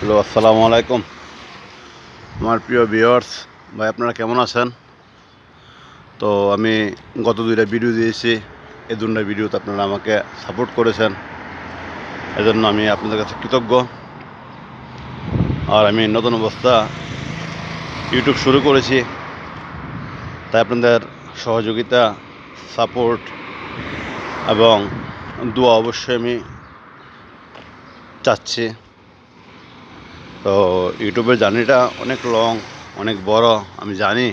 Hello, আসসালামু আলাইকুম। আমার প্রিয় ভিউয়ার্স ভাই, আপনারা কেমন আছেন? তো আমি গত দুইটা ভিডিও দিয়েছি। এই দুটা ভিডিওতে আপনারা আমাকে সাপোর্ট করেছেন, এজন্য আমি আপনাদের কাছে কৃতজ্ঞ। আর আমি নতুন অবস্থা ইউটিউব শুরু করেছি, তাই আপনাদের সহযোগিতা, সাপোর্ট এবং দোয়া অবশ্যই আমি চাচ্ছি। তো ইউটিউবের জার্নিটা অনেক লং, অনেক বড়, আমি জানি।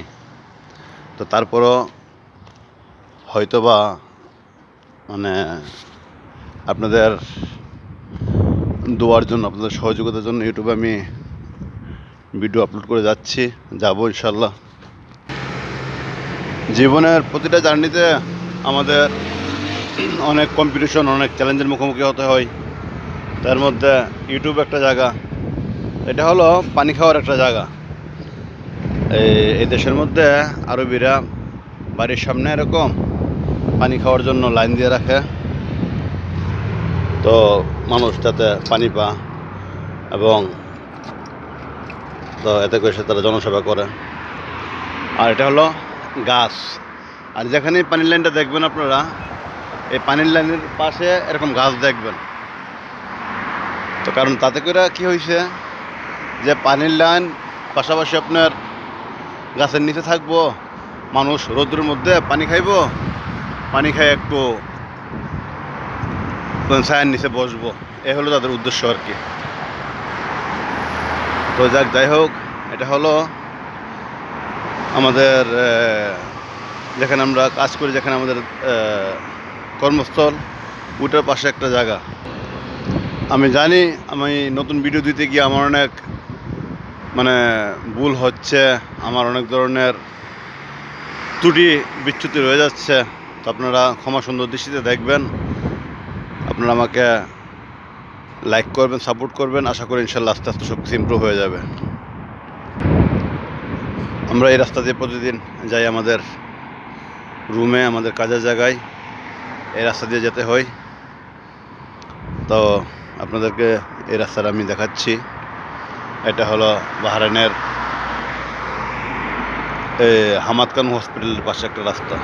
তো তারপরও হয়তোবা মানে আপনাদের দোয়ার জন্য, আপনাদের সহযোগিতার জন্য ইউটিউবে আমি ভিডিও আপলোড করে যাবো ইনশাল্লাহ। জীবনের প্রতিটা জার্নিতে আমাদের অনেক কম্পিটিশন, অনেক চ্যালেঞ্জের মুখোমুখি হতে হয়। তার মধ্যে ইউটিউব একটা জায়গা। এটা হলো পানি খাওয়ার একটা জায়গা। এই দেশের মধ্যে আরবিরা বাড়ির সামনে এরকম পানি খাওয়ার জন্য লাইন দিয়ে রাখে, তো মানুষ যাতে পানি পা, এবং তো এতে করে তারা জনসেবা করে। আর এটা হলো গাছ। আর যেখানে পানির লাইনটা দেখবেন আপনারা, এই পানির লাইনের পাশে এরকম গাছ দেখবেন। তো কারণ তাতে করে কি হয়েছে, যে পানির লাইন পাশাপাশি আপনার গাছের নিচে থাকবো, মানুষ রোদ্রের মধ্যে পানি খাইব, পানি খাই একটু ছায়ার নিচে বসবো। এ হলো তাদের উদ্দেশ্য আর কি। তো যাই হোক, এটা হলো আমাদের যেখানে আমরা কাজ করি, যেখানে আমাদের কর্মস্থল, ওটার পাশে একটা জায়গা। আমি জানি আমি নতুন ভিডিও দিতে গিয়ে আমার অনেক ভুল হচ্ছে, আমার অনেক ধরনের ত্রুটি বিচ্যুতি রয়ে যাচ্ছে। তো আপনারা ক্ষমা সুন্দর দৃষ্টিতে দেখবেন, আপনারা আমাকে লাইক করবেন, সাপোর্ট করবেন। আশা করি ইনশাল্লাহ আস্তে আস্তে সব কিছু ইমপ্রুভ হয়ে যাবে। আমরা এই রাস্তা দিয়ে প্রতিদিন যাই আমাদের রুমে, আমাদের কাজের জায়গায়, এই রাস্তা দিয়ে যেতে হয়। তো আপনাদেরকে এই রাস্তাটা আমি দেখাচ্ছি। এটা হলো বাহরাইনের হামাদ খান হসপিটালের পাশে একটা রাস্তা।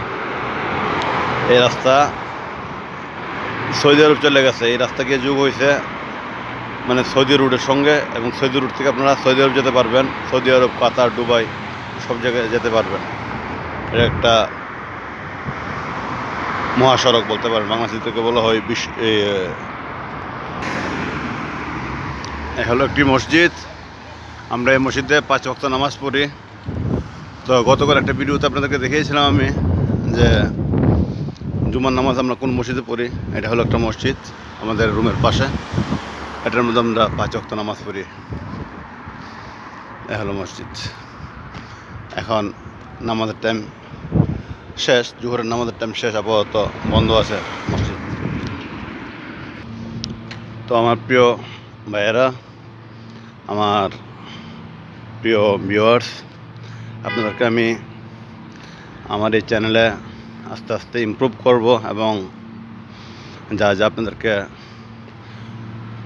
এই রাস্তা সৌদি আরব চলে গেছে। এই রাস্তা গিয়ে যোগ হয়েছে সৌদি রুটের সঙ্গে, এবং সৌদি রুট থেকে আপনারা সৌদি আরব যেতে পারবেন। সৌদি আরব, কাতার, দুবাই সব জায়গায় যেতে পারবেন। এটা একটা মহাসড়ক বলতে পারেন। বাংলাদেশ থেকে বলা হয় হলো একটি মসজিদ। আমরা এই মসজিদে 5 ওয়াক্ত নামাজ পড়ি। তো গতকাল একটা ভিডিওতে আপনাদেরকে দেখিয়েছিলাম আমি, যে জুমার নামাজ আমরা কোন মসজিদে পড়ি। এটা হলো একটা মসজিদ আমাদের রুমের পাশে, এটার মধ্যে আমরা 5 ওয়াক্ত নামাজ পড়ি। এ হলো মসজিদ। এখন নামাজের টাইম শেষ, জোহরের নামাজের টাইম শেষ, আপাতত বন্ধ আছে মসজিদ। তো আমার প্রিয় ভাইয়েরা, আমার প্রিয় ভিউয়ার্স, আপনাদেরকে আমি আমার এই চ্যানেলে আস্তে আস্তে ইমপ্রুভ করব, এবং যা যা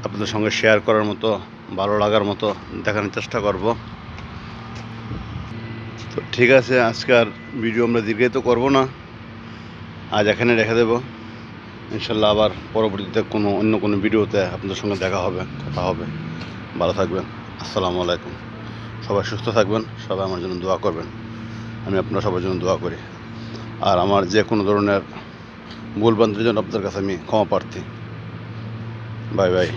আপনাদের সঙ্গে শেয়ার করার মতো, ভালো লাগার মতো দেখানোর চেষ্টা করব। তো ঠিক আছে, আজকের ভিডিও আমরা দীর্ঘায়িত করব না, আজ এখানে রেখে দেব। ইনশাল্লাহ আবার পরবর্তীতে অন্য কোনো ভিডিওতে আপনাদের সঙ্গে দেখা হবে, কথা হবে। ভালো থাকবেন। আসসালামু আলাইকুম। সবাই সুস্থ থাকবেন, সবাই আমার জন্য দোয়া করবেন। আমি আপনারা সবার জন্য দোয়া করি। আর আমার যে কোনো ধরনের ভুলভ্রান্তির জন্য আপনাদের কাছে আমি ক্ষমা প্রার্থী। Bye bye.